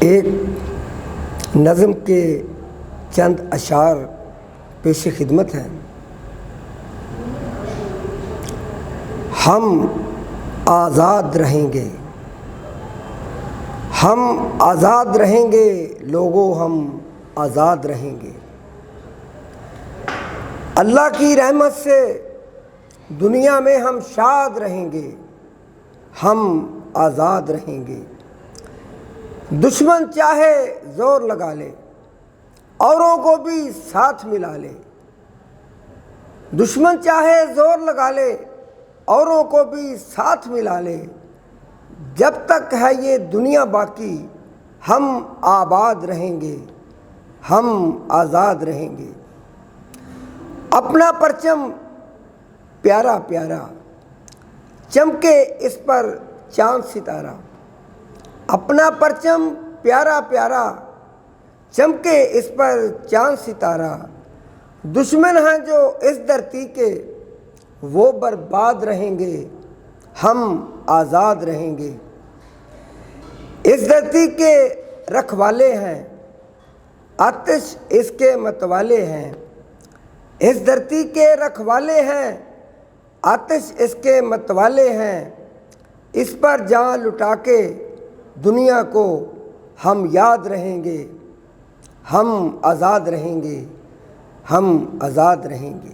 ایک نظم کے چند اشعار پیش خدمت ہیں۔ ہم آزاد رہیں گے، ہم آزاد رہیں گے، لوگوں ہم آزاد رہیں گے۔ اللہ کی رحمت سے دنیا میں ہم شاد رہیں گے، ہم آزاد رہیں گے۔ دشمن چاہے زور لگا لے، اوروں کو بھی ساتھ ملا لے۔ دشمن چاہے زور لگا لے، اوروں کو بھی ساتھ ملا لے۔ جب تک ہے یہ دنیا باقی، ہم آباد رہیں گے، ہم آزاد رہیں گے۔ اپنا پرچم پیارا پیارا، چمکے اس پر چاند ستارہ۔ اپنا پرچم پیارا پیارا، چمکے اس پر چاند ستارہ۔ دشمن ہیں جو اس دھرتی کے، وہ برباد رہیں گے، ہم آزاد رہیں گے۔ اس دھرتی کے رکھوالے ہیں، آتش اس کے متوالے ہیں۔ اس دھرتی کے رکھوالے ہیں، آتش اس کے متوالے ہیں۔ اس پر جان لٹا کے دنیا کو ہم یاد رہیں گے، ہم آزاد رہیں گے، ہم آزاد رہیں گے۔